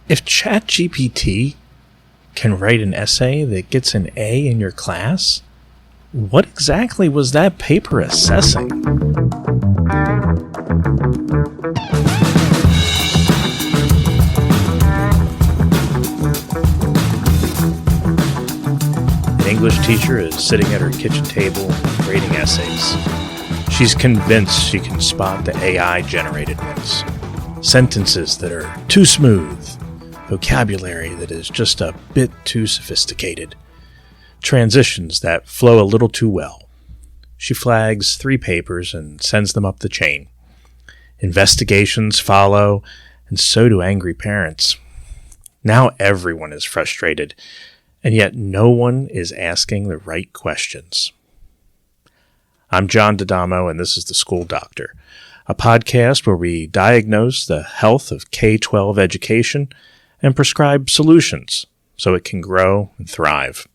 If ChatGPT can write an essay that gets an A in your class, what exactly was that paper assessing? An English teacher is sitting at her kitchen table grading essays. She's convinced she can spot the AI-generated ones. Sentences that are too smooth, vocabulary that is just a bit too sophisticated, transitions that flow a little too well. She flags 3 papers and sends them up the chain. Investigations follow, and so do angry parents. Now everyone is frustrated, and yet no one is asking the right questions. I'm John D'Adamo, and this is The School Doctor, a podcast where we diagnose the health of K-12 education and prescribe solutions so it can grow and thrive.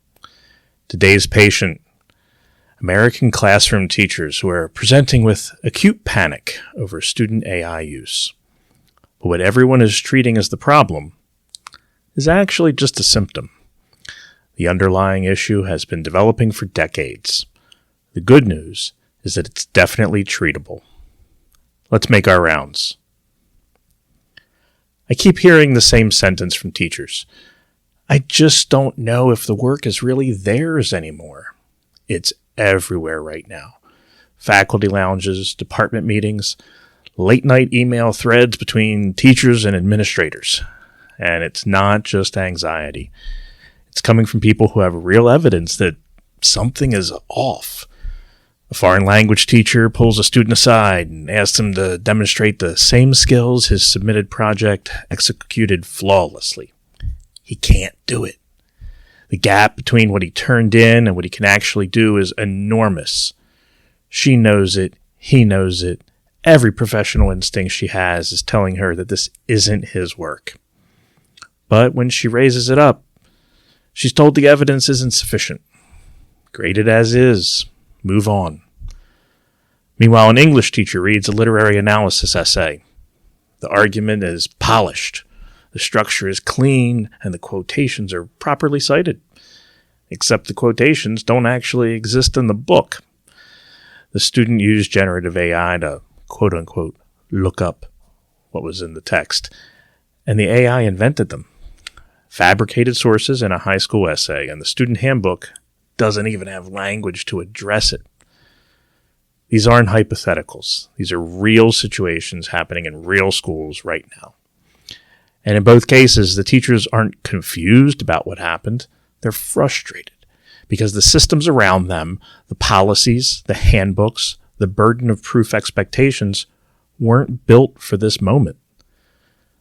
Today's patient, American classroom teachers who are presenting with acute panic over student AI use. But what everyone is treating as the problem is actually just a symptom. The underlying issue has been developing for decades. The good news is that it's definitely treatable. Let's make our rounds. I keep hearing the same sentence from teachers. I just don't know if the work is really theirs anymore. It's everywhere right now. Faculty lounges, department meetings, late-night email threads between teachers and administrators. And it's not just anxiety. It's coming from people who have real evidence that something is off. A foreign language teacher pulls a student aside and asks him to demonstrate the same skills his submitted project executed flawlessly. He can't do it. The gap between what he turned in and what he can actually do is enormous. She knows it. He knows it. Every professional instinct she has is telling her that this isn't his work. But when she raises it up, she's told the evidence isn't sufficient. Graded as is. Move on. Meanwhile, an English teacher reads a literary analysis essay. The argument is polished, the structure is clean, and the quotations are properly cited. Except the quotations don't actually exist in the book. The student used generative AI to, quote-unquote, look up what was in the text, and the AI invented them. Fabricated sources in a high school essay, and the student handbook doesn't even have language to address it. These aren't hypotheticals. These are real situations happening in real schools right now. And in both cases, the teachers aren't confused about what happened. They're frustrated because the systems around them, the policies, the handbooks, the burden of proof expectations weren't built for this moment.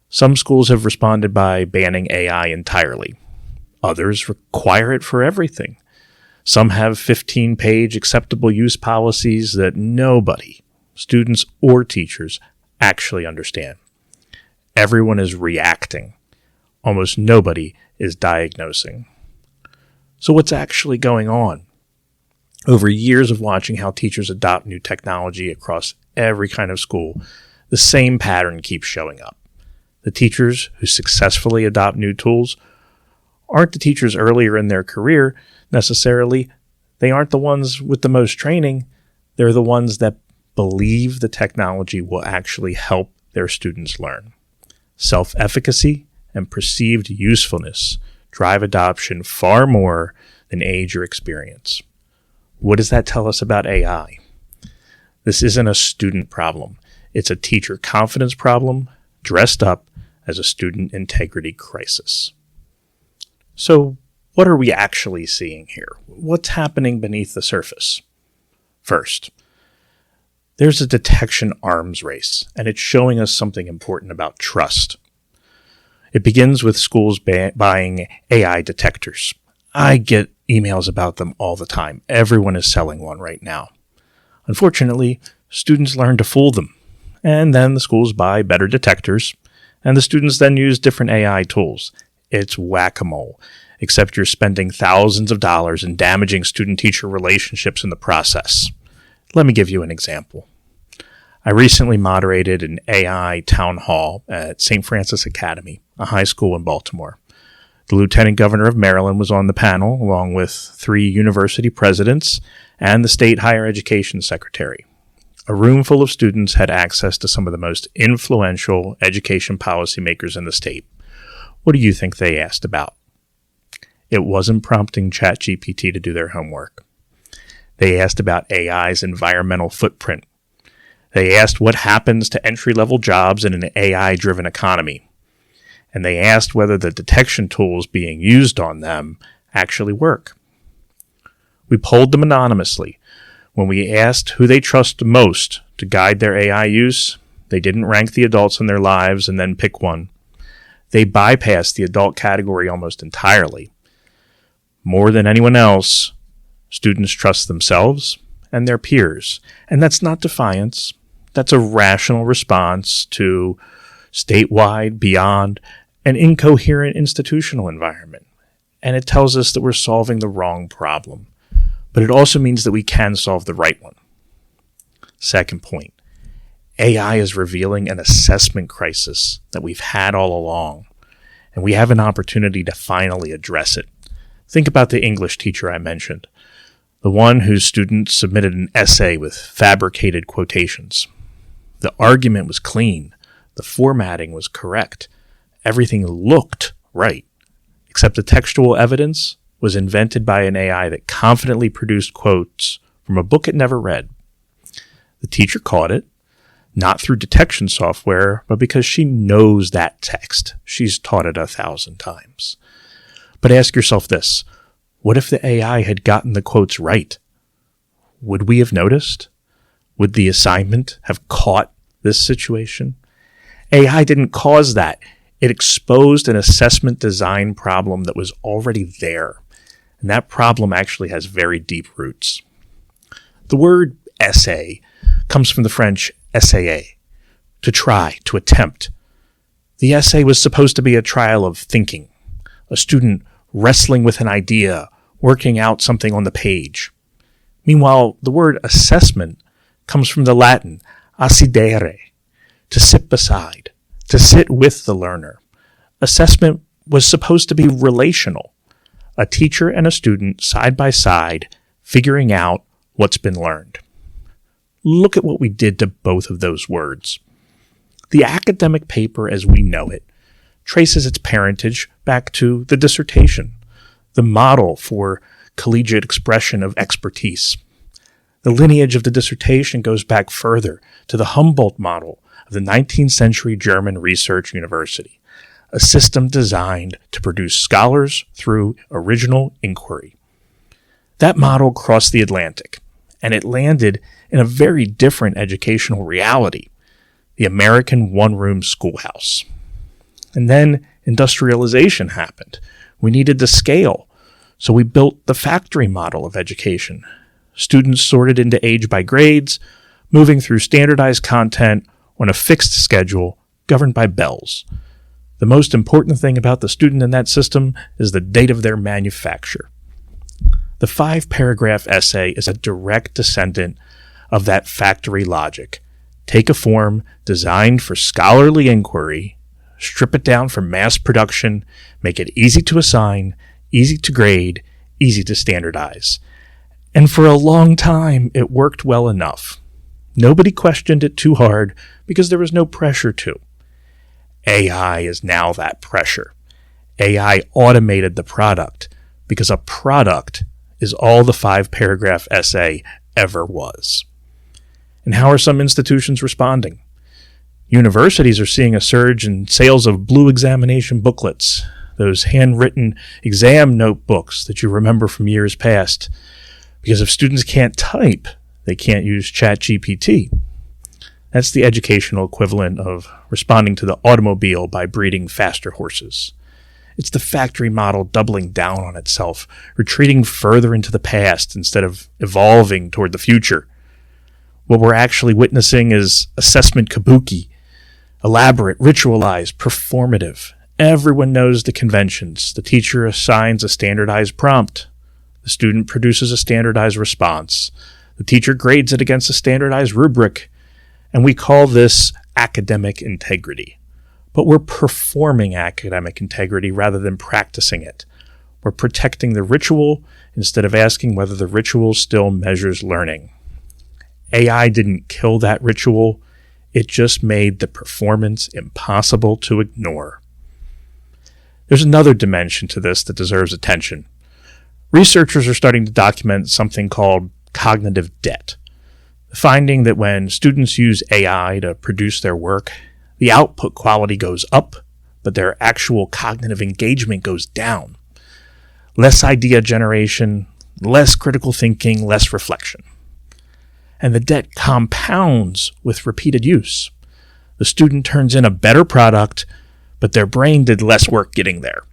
Some schools have responded by banning AI entirely. Others require it for everything. Some have 15-page acceptable use policies that nobody, students or teachers, actually understand. Everyone is reacting. Almost nobody is diagnosing. So what's actually going on? Over years of watching how teachers adopt new technology across every kind of school, the same pattern keeps showing up. The teachers who successfully adopt new tools aren't the teachers earlier in their career necessarily. They aren't the ones with the most training. They're the ones that believe the technology will actually help their students learn. Self-efficacy and perceived usefulness drive adoption far more than age or experience. What does that tell us about AI? This isn't a student problem. It's a teacher confidence problem dressed up as a student integrity crisis. So, what are we actually seeing here? What's happening beneath the surface? First, there's a detection arms race, and it's showing us something important about trust. It begins with schools buying AI detectors. I get emails about them all the time. Everyone is selling one right now. Unfortunately, students learn to fool them, and then the schools buy better detectors, and the students then use different AI tools. It's whack-a-mole, except you're spending thousands of dollars and damaging student-teacher relationships in the process. Let me give you an example. I recently moderated an AI town hall at St. Francis Academy, a high school in Baltimore. The Lieutenant Governor of Maryland was on the panel, along with 3 university presidents and the state higher education secretary. A room full of students had access to some of the most influential education policymakers in the state. What do you think they asked about? It wasn't prompting ChatGPT to do their homework. They asked about AI's environmental footprint. They asked what happens to entry-level jobs in an AI-driven economy. And they asked whether the detection tools being used on them actually work. We polled them anonymously. When we asked who they trust most to guide their AI use, they didn't rank the adults in their lives and then pick one. They bypassed the adult category almost entirely. More than anyone else, students trust themselves and their peers. And that's not defiance. That's a rational response to statewide, beyond, an incoherent institutional environment. And it tells us that we're solving the wrong problem. But it also means that we can solve the right one. Second point, AI is revealing an assessment crisis that we've had all along, and we have an opportunity to finally address it. Think about the English teacher I mentioned, the one whose students submitted an essay with fabricated quotations. The argument was clean, the formatting was correct, everything looked right, except the textual evidence was invented by an AI that confidently produced quotes from a book it never read. The teacher caught it, not through detection software, but because she knows that text. She's taught it 1,000 times. But ask yourself this, what if the AI had gotten the quotes right? Would we have noticed? Would the assignment have caught this situation? AI didn't cause that. It exposed an assessment design problem that was already there. And that problem actually has very deep roots. The word essay comes from the French essayer, to try, to attempt. The essay was supposed to be a trial of thinking, a student wrestling with an idea, working out something on the page. Meanwhile, the word assessment comes from the Latin assidere, to sit beside, to sit with the learner. Assessment was supposed to be relational. A teacher and a student side by side, figuring out what's been learned. Look at what we did to both of those words. The academic paper as we know it traces its parentage back to the dissertation, the model for collegiate expression of expertise. The lineage of the dissertation goes back further to the Humboldt model of the 19th century German research university, a system designed to produce scholars through original inquiry. That model crossed the Atlantic, and it landed in a very different educational reality, the American one-room schoolhouse. And then industrialization happened. We needed to scale, so we built the factory model of education. Students sorted into age by grades, moving through standardized content on a fixed schedule governed by bells. The most important thing about the student in that system is the date of their manufacture. The 5-paragraph essay is a direct descendant of that factory logic. Take a form designed for scholarly inquiry, strip it down for mass production, make it easy to assign, easy to grade, easy to standardize. And for a long time, it worked well enough. Nobody questioned it too hard because there was no pressure to. AI is now that pressure. AI automated the product because a product is all the 5-paragraph essay ever was. And how are some institutions responding? Universities are seeing a surge in sales of blue examination booklets, those handwritten exam notebooks that you remember from years past. Because if students can't type, they can't use ChatGPT. That's the educational equivalent of responding to the automobile by breeding faster horses. It's the factory model doubling down on itself, retreating further into the past instead of evolving toward the future. What we're actually witnessing is assessment kabuki, elaborate, ritualized, performative. Everyone knows the conventions. The teacher assigns a standardized prompt. The student produces a standardized response. The teacher grades it against a standardized rubric. And we call this academic integrity. But we're performing academic integrity rather than practicing it. We're protecting the ritual instead of asking whether the ritual still measures learning. AI didn't kill that ritual. It just made the performance impossible to ignore. There's another dimension to this that deserves attention. Researchers are starting to document something called cognitive debt. The finding that when students use AI to produce their work, the output quality goes up, but their actual cognitive engagement goes down. Less idea generation, less critical thinking, less reflection. And the debt compounds with repeated use. The student turns in a better product, but their brain did less work getting there.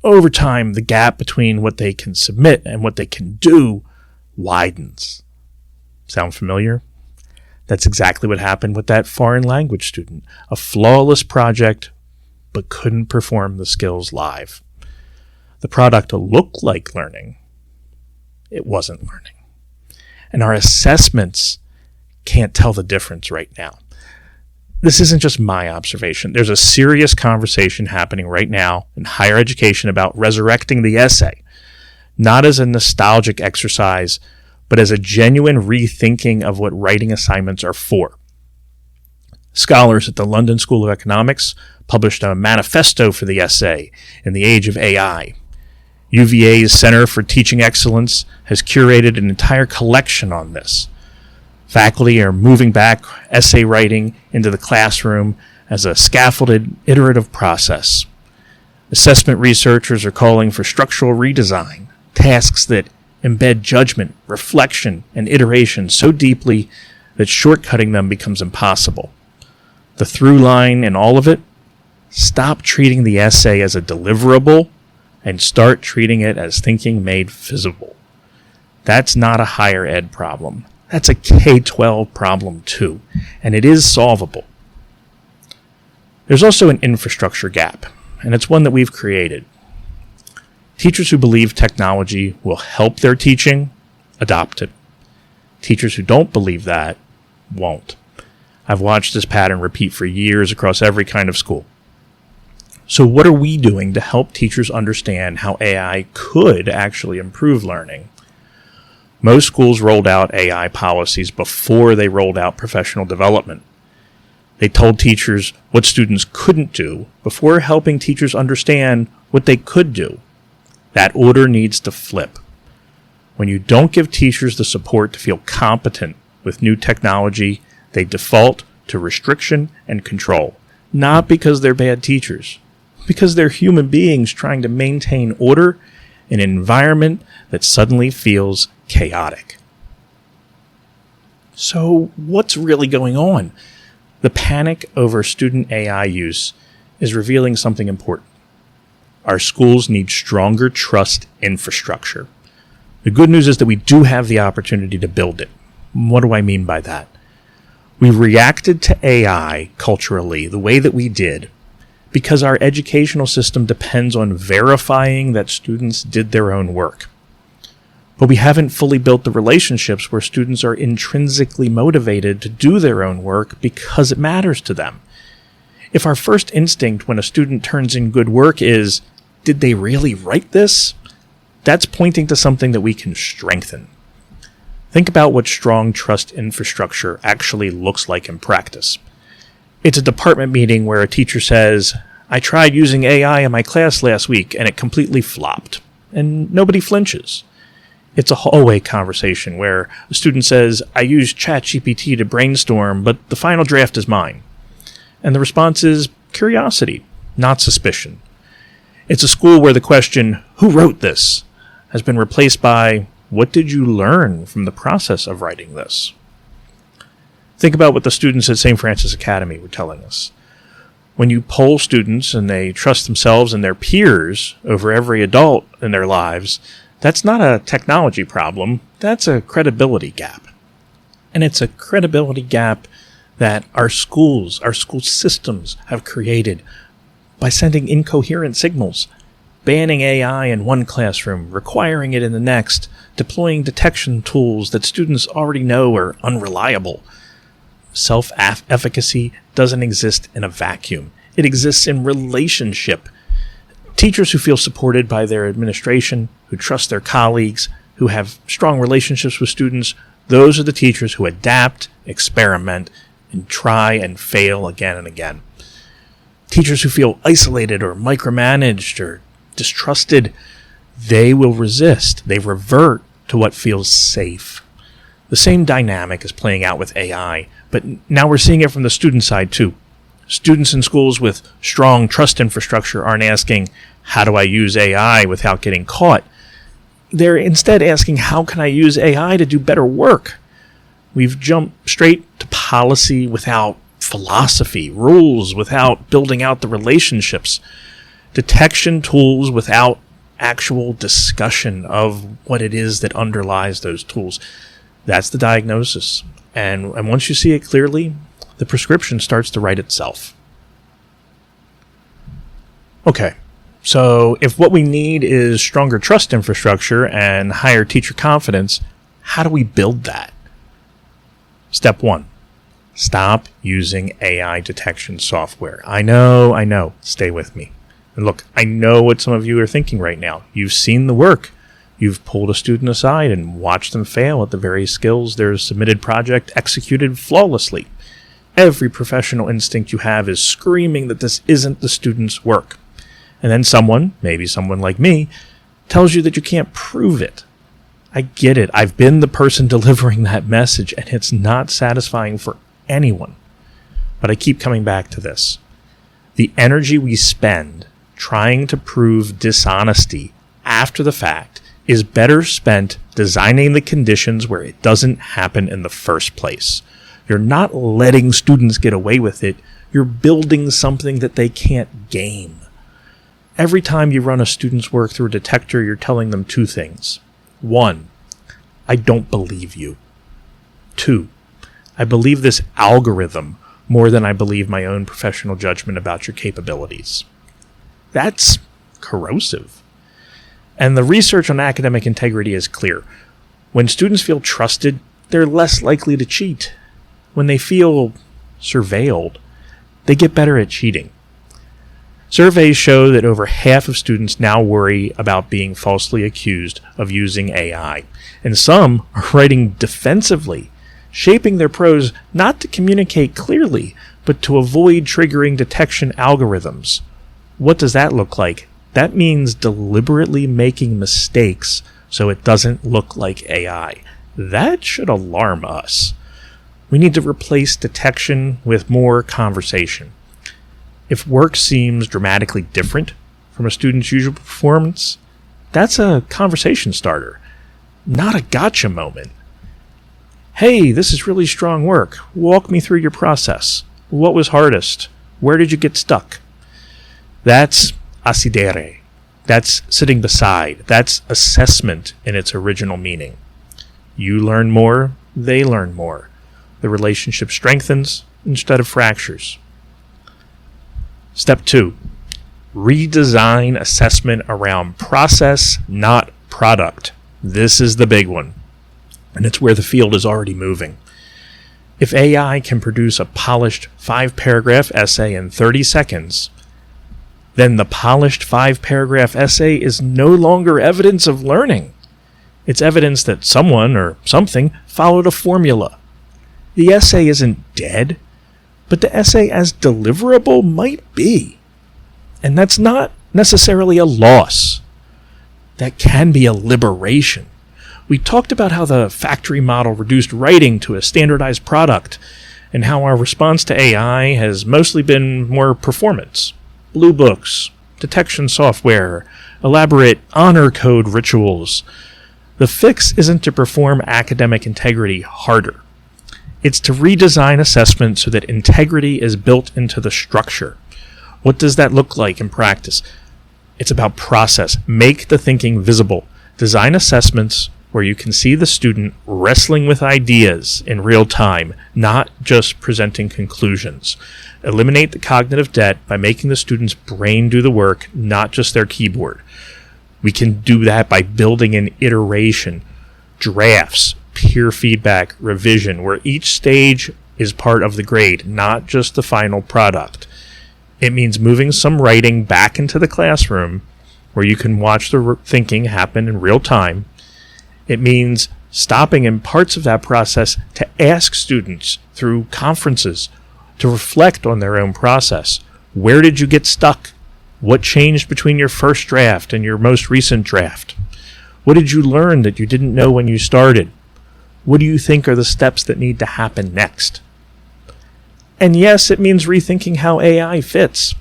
Over time, the gap between what they can submit and what they can do widens. Sound familiar? That's exactly what happened with that foreign language student. A flawless project, but couldn't perform the skills live. The product looked like learning. It wasn't learning. And our assessments can't tell the difference right now. This isn't just my observation. There's a serious conversation happening right now in higher education about resurrecting the essay, not as a nostalgic exercise, but as a genuine rethinking of what writing assignments are for. Scholars at the London School of Economics published a manifesto for the essay in the age of AI. UVA's Center for Teaching Excellence has curated an entire collection on this. Faculty are moving back essay writing into the classroom as a scaffolded, iterative process. Assessment researchers are calling for structural redesign, tasks that embed judgment, reflection, and iteration so deeply that shortcutting them becomes impossible. The through line in all of it: stop treating the essay as a deliverable and start treating it as thinking made visible. That's not a higher ed problem. That's a K-12 problem too, and it is solvable. There's also an infrastructure gap, and it's one that we've created. Teachers who believe technology will help their teaching, adopt it. Teachers who don't believe that won't. I've watched this pattern repeat for years across every kind of school. So what are we doing to help teachers understand how AI could actually improve learning? Most schools rolled out AI policies before they rolled out professional development. They told teachers what students couldn't do before helping teachers understand what they could do. That order needs to flip. When you don't give teachers the support to feel competent with new technology, they default to restriction and control. Not because they're bad teachers, because they're human beings trying to maintain order in an environment that suddenly feels chaotic. So what's really going on? The panic over student AI use is revealing something important. Our schools need stronger trust infrastructure. The good news is that we do have the opportunity to build it. What do I mean by that? We reacted to AI culturally the way that we did because our educational system depends on verifying that students did their own work. But we haven't fully built the relationships where students are intrinsically motivated to do their own work because it matters to them. If our first instinct when a student turns in good work is, did they really write this? That's pointing to something that we can strengthen. Think about what strong trust infrastructure actually looks like in practice. It's a department meeting where a teacher says, I tried using AI in my class last week and it completely flopped, and nobody flinches. It's a hallway conversation where a student says, I used ChatGPT to brainstorm, but the final draft is mine. And the response is curiosity, not suspicion. It's a school where the question, who wrote this, has been replaced by, what did you learn from the process of writing this? Think about what the students at St. Francis Academy were telling us. When you poll students and they trust themselves and their peers over every adult in their lives, that's not a technology problem, that's a credibility gap. And it's a credibility gap that our school systems have created by sending incoherent signals, banning AI in one classroom, requiring it in the next, deploying detection tools that students already know are unreliable. Self-efficacy doesn't exist in a vacuum. It exists in relationship. Teachers who feel supported by their administration, who trust their colleagues, who have strong relationships with students, those are the teachers who adapt, experiment, and try and fail again and again. Teachers who feel isolated or micromanaged or distrusted, they will resist. They revert to what feels safe. The same dynamic is playing out with AI, but now we're seeing it from the student side too. Students in schools with strong trust infrastructure aren't asking, how do I use AI without getting caught? They're instead asking, how can I use AI to do better work? We've jumped straight to policy without philosophy, rules without building out the relationships, detection tools without actual discussion of what it is that underlies those tools. That's the diagnosis. And once you see it clearly, the prescription starts to write itself. Okay, so if what we need is stronger trust infrastructure and higher teacher confidence, how do we build that? Step 1, stop using AI detection software. I know, stay with me. And look, I know what some of you are thinking right now. You've seen the work. You've pulled a student aside and watched them fail at the very skills their submitted project executed flawlessly. Every professional instinct you have is screaming that this isn't the student's work. And then someone, maybe someone like me, tells you that you can't prove it. I get it. I've been the person delivering that message, and it's not satisfying for anyone. But I keep coming back to this. The energy we spend trying to prove dishonesty after the fact is better spent designing the conditions where it doesn't happen in the first place. You're not letting students get away with it. You're building something that they can't game. Every time you run a student's work through a detector, you're telling them 2 things. 1, I don't believe you. 2, I believe this algorithm more than I believe my own professional judgment about your capabilities. That's corrosive. And the research on academic integrity is clear. When students feel trusted, they're less likely to cheat. When they feel surveilled, they get better at cheating. Surveys show that over half of students now worry about being falsely accused of using AI, and some are writing defensively, shaping their prose not to communicate clearly, but to avoid triggering detection algorithms. What does that look like? That means deliberately making mistakes so it doesn't look like AI. That should alarm us. We need to replace detection with more conversation. If work seems dramatically different from a student's usual performance, that's a conversation starter, not a gotcha moment. Hey, this is really strong work. Walk me through your process. What was hardest? Where did you get stuck? That's assidere. That's sitting beside. That's assessment in its original meaning. You learn more, they learn more. The relationship strengthens instead of fractures. Step 2, redesign assessment around process, not product. This is the big one, and it's where the field is already moving. If AI can produce a polished 5-paragraph essay in 30 seconds, then the polished 5-paragraph essay is no longer evidence of learning. It's evidence that someone or something followed a formula. The essay isn't dead, but the essay as deliverable might be. And that's not necessarily a loss. That can be a liberation. We talked about how the factory model reduced writing to a standardized product, and how our response to AI has mostly been more performance. Blue books, detection software, elaborate honor code rituals. The fix isn't to perform academic integrity harder. It's to redesign assessment so that integrity is built into the structure. What does that look like in practice? It's about process. Make the thinking visible. Design assessments where you can see the student wrestling with ideas in real time, not just presenting conclusions. Eliminate the cognitive debt by making the student's brain do the work, not just their keyboard. We can do that by building in iteration, drafts, peer feedback, revision, where each stage is part of the grade, not just the final product. It means moving some writing back into the classroom where you can watch the thinking happen in real time. It means stopping in parts of that process to ask students through conferences to reflect on their own process. Where did you get stuck? What changed between your first draft and your most recent draft? What did you learn that you didn't know when you started? What do you think are the steps that need to happen next? And yes, it means rethinking how AI fits.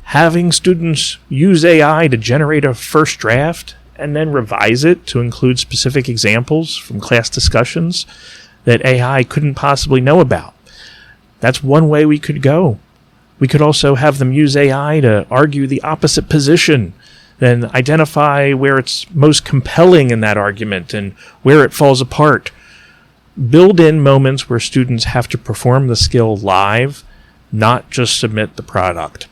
Having students use AI to generate a first draft and then revise it to include specific examples from class discussions that AI couldn't possibly know about. That's one way we could go. We could also have them use AI to argue the opposite position, then identify where it's most compelling in that argument and where it falls apart. Build in moments where students have to perform the skill live, not just submit the product.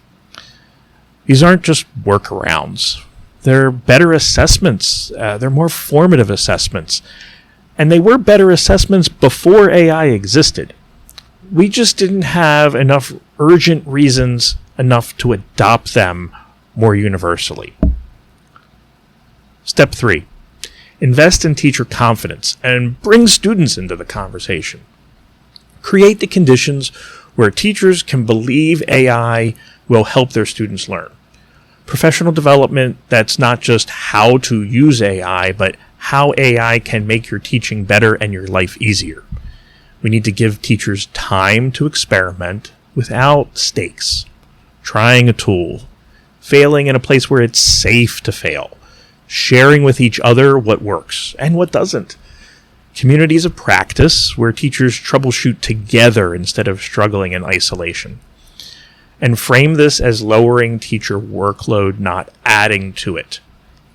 These aren't just workarounds. They're better assessments. They're more formative assessments. And they were better assessments before AI existed. We just didn't have enough urgent reasons enough to adopt them more universally. Step 3. Invest in teacher confidence and bring students into the conversation. Create the conditions where teachers can believe AI will help their students learn. Professional development that's not just how to use AI, but how AI can make your teaching better and your life easier. We need to give teachers time to experiment without stakes, trying a tool, failing in a place where it's safe to fail, sharing with each other what works and what doesn't. Communities of practice where teachers troubleshoot together instead of struggling in isolation. And frame this as lowering teacher workload, not adding to it.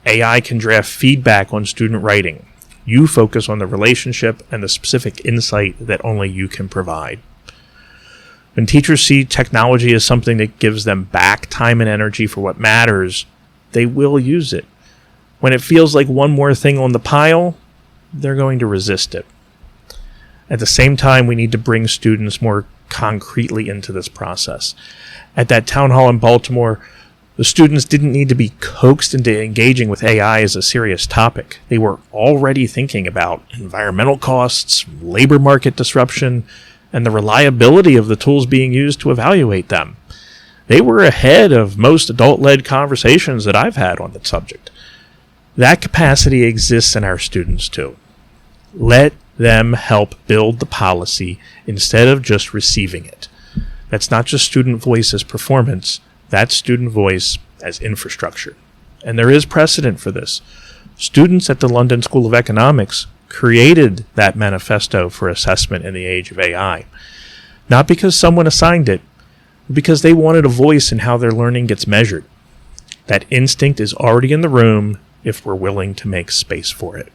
AI can draft feedback on student writing. You focus on the relationship and the specific insight that only you can provide. When teachers see technology as something that gives them back time and energy for what matters, they will use it. When it feels like one more thing on the pile, they're going to resist it. At the same time, we need to bring students more concretely into this process. At that town hall in Baltimore, the students didn't need to be coaxed into engaging with AI as a serious topic. They were already thinking about environmental costs, labor market disruption, and the reliability of the tools being used to evaluate them. They were ahead of most adult-led conversations that I've had on the subject. That capacity exists in our students too. Let them help build the policy instead of just receiving it. That's not just student voice as performance, that's student voice as infrastructure. And there is precedent for this. Students at the London School of Economics created that manifesto for assessment in the age of AI. Not because someone assigned it, but because they wanted a voice in how their learning gets measured. That instinct is already in the room if we're willing to make space for it.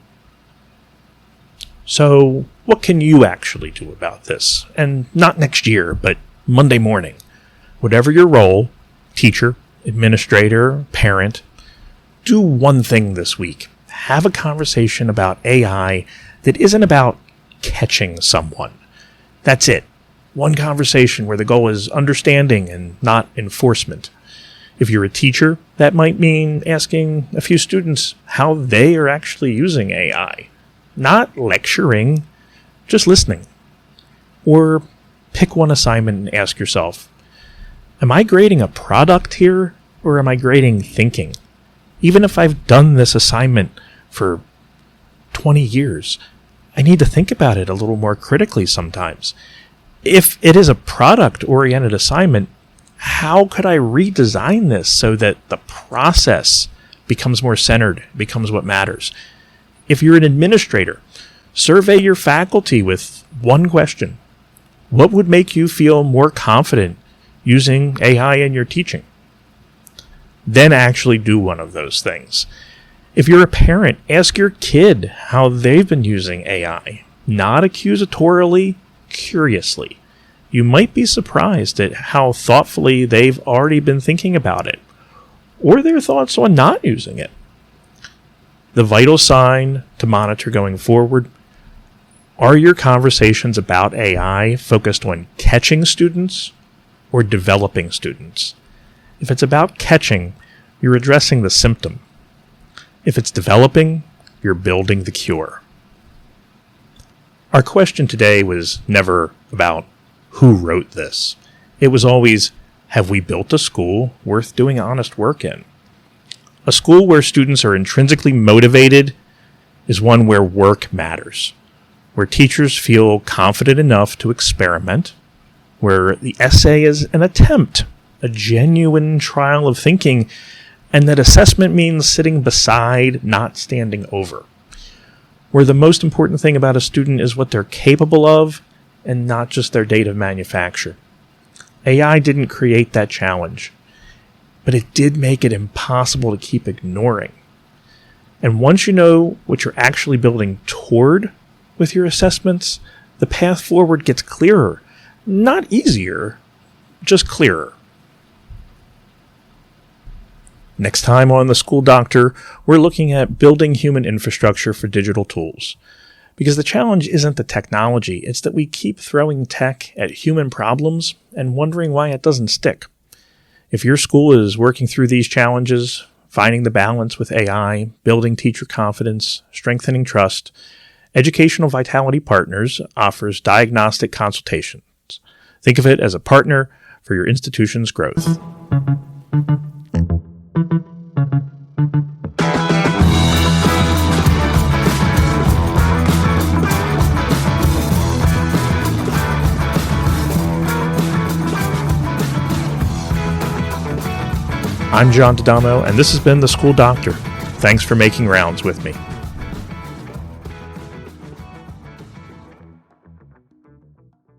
So, what can you actually do about this? And not next year, but Monday morning. Whatever your role, teacher, administrator, parent, do one thing this week. Have a conversation about AI that isn't about catching someone. That's it. One conversation where the goal is understanding and not enforcement. If you're a teacher, that might mean asking a few students how they are actually using AI. Not lecturing, just listening. Or pick one assignment and ask yourself, am I grading a product here, or am I grading thinking? Even if I've done this assignment for 20 years, I need to think about it a little more critically sometimes. If it is a product-oriented assignment, how could I redesign this so that the process becomes more centered, becomes what matters? If you're an administrator, survey your faculty with one question. What would make you feel more confident using AI in your teaching? Then actually do one of those things. If you're a parent, ask your kid how they've been using AI. Not accusatorily, curiously. You might be surprised at how thoughtfully they've already been thinking about it, or their thoughts on not using it. The vital sign to monitor going forward: Are your conversations about AI focused on catching students or developing students? If it's about catching, you're addressing the symptom. If it's developing, you're building the cure. Our question today was never about who wrote this. It was always, have we built a school worth doing honest work in? A school where students are intrinsically motivated is one where work matters, where teachers feel confident enough to experiment, where the essay is an attempt, a genuine trial of thinking, and that assessment means sitting beside, not standing over, where the most important thing about a student is what they're capable of and not just their date of manufacture. AI didn't create that challenge, but it did make it impossible to keep ignoring. And once you know what you're actually building toward with your assessments, the path forward gets clearer. Not easier, just clearer. Next time on The School Doctor, we're looking at building human infrastructure for digital tools. Because the challenge isn't the technology, it's that we keep throwing tech at human problems and wondering why it doesn't stick. If your school is working through these challenges, finding the balance with AI, building teacher confidence, strengthening trust, Educational Vitality Partners offers diagnostic consultations. Think of it as a partner for your institution's growth. I'm John D'Adamo, and this has been The School Doctor. Thanks for making rounds with me.